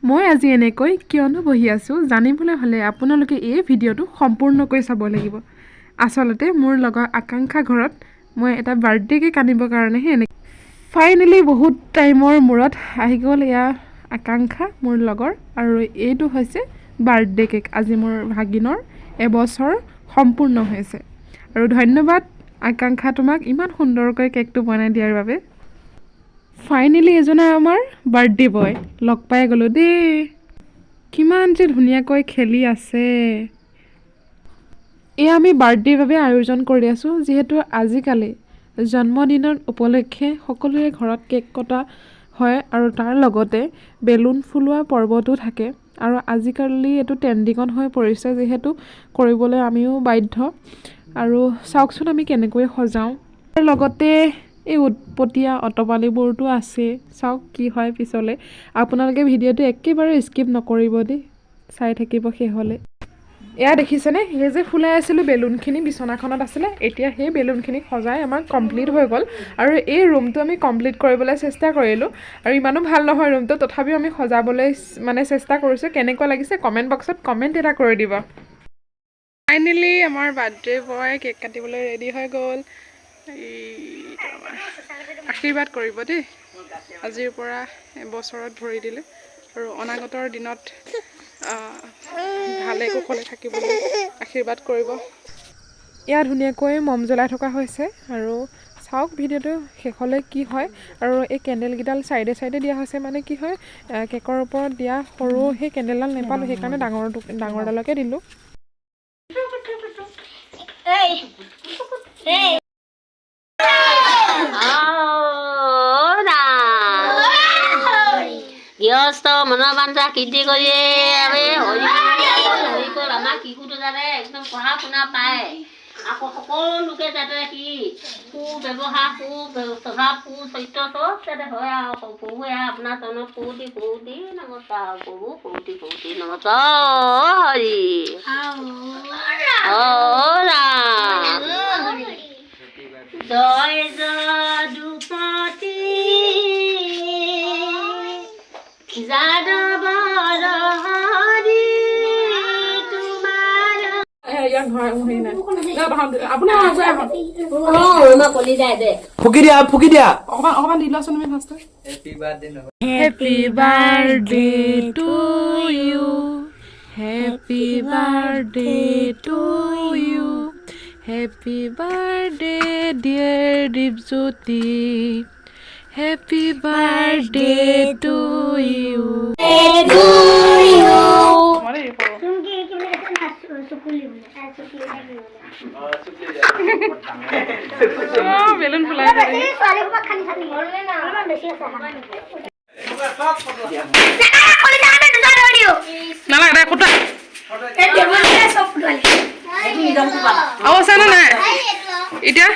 মই আজি এনেকৈ কিয়নো বহি আছোঁ জানিবলৈ হ'লে আপোনালোকে এই ভিডিঅ'টো সম্পূৰ্ণকৈ চাব লাগিব। আচলতে মোৰ লগৰ আকাংক্ষা ঘৰত মই এটা বাৰ্থডে কেক আনিবৰ কাৰণেহে ফাইনেলি বহুত টাইমৰ মূৰত আহি গ'ল এয়া আকাংক্ষা মোৰ লগৰ, আৰু এইটো হৈছে বাৰ্থডে কেক। আজি মোৰ ভাগিনৰ এবছৰ সম্পূৰ্ণ হৈছে, আৰু ধন্যবাদ আকাংক্ষা তোমাক ইমান সুন্দৰকৈ কেকটো বনাই দিয়াৰ বাবে। ফাইনেলি এজনে আমাৰ বাৰ্থডে বয় লগ পাই গ'লোঁ দেই। কিমান যে ধুনীয়াকৈ খেলি আছে। এয়া আমি বাৰ্থডেৰ বাবে আয়োজন কৰি আছোঁ, যিহেতু আজিকালি জন্মদিনৰ উপলক্ষে সকলোৰে ঘৰত কেক কটা হয়, আৰু তাৰ লগতে বেলুন ফুলোৱা পৰ্বটো থাকে। আৰু আজিকালি এইটো ট্ৰেণ্ডিঙত হৈ পৰিছে, যিহেতু কৰিবলৈ আমিও বাধ্য। আৰু চাওকচোন আমি কেনেকৈ সজাওঁ, তাৰ লগতে এই উৎপতীয়া অটপালিবোৰতো আছে। চাওক কি হয় পিছলৈ। আপোনালোকে ভিডিঅ'টো একেবাৰে স্কিপ নকৰিব দেই, চাই থাকিব শেষলৈ। এয়া দেখিছেনে, সেই যে ফুলাই আছিলোঁ বেলুনখিনি বিচনাখনত আছিলে, এতিয়া সেই বেলুনখিনি সজাই আমাৰ কমপ্লিট হৈ গ'ল। আৰু এই ৰুমটো আমি কমপ্লিট কৰিবলৈ চেষ্টা কৰিলোঁ, আৰু ইমানো ভাল নহয় ৰুমটো, তথাপিও আমি সজাবলৈ চেষ্টা কৰিছোঁ। কেনেকুৱা লাগিছে কমেণ্ট বক্সত কমেণ্ট এটা কৰি দিব। ফাইনেলি আমাৰ বাৰ্থডে বয় কেক কাটিবলৈ ৰেডি হৈ গ'ল। আশীৰ্বাদ কৰিব দেই, আজিৰ পৰা এবছৰত ভৰি দিলে, আৰু অনাগতৰ দিনত ভালে কুশলে থাকিবলৈ আশীৰ্বাদ কৰিব। এয়া ধুনীয়াকৈ মম জ্বলাই থকা হৈছে, আৰু চাওক ভিডিঅ'টো শেষলৈ কি হয়। আৰু এই কেণ্ডেলকেইডাল চাইডে চাইডে দিয়া হৈছে, মানে কি হয় কেকৰ ওপৰত দিয়া সৰু সেই কেণ্ডেলডাল নেপালোঁ, সেইকাৰণে ডাঙৰডালকে দিলোঁ। গৃহস্থ মনৰ বাঞ্ছা সিদ্ধি কৰিয়ে আমাৰ শিশুটো যাতে একদম পঢ়া শুনা পায়, আকৌ সকলো লোকে যাতে সি সুব্যৱহাৰ সুস্বভাৱ সুচৰিত্ৰ চব যাতে হয়। আৰু প্ৰভুৱে আপোনাৰ চৰণত কোটি নমস্কাৰ, প্ৰভু কোটি নমস্কাৰ। হৰি জয় যদুপতি যাদৱৰ হৰি তোমাৰ ফুকি দিয়া অকমান দি লোৱাচোন তুমি first. Happy birthday to you, happy birthday to you, happy birthday dear Dipjyoti, happy birthday to you. বেলুন ফুলাই নালাগে কুটা আৰু আছে নে নাই এতিয়া।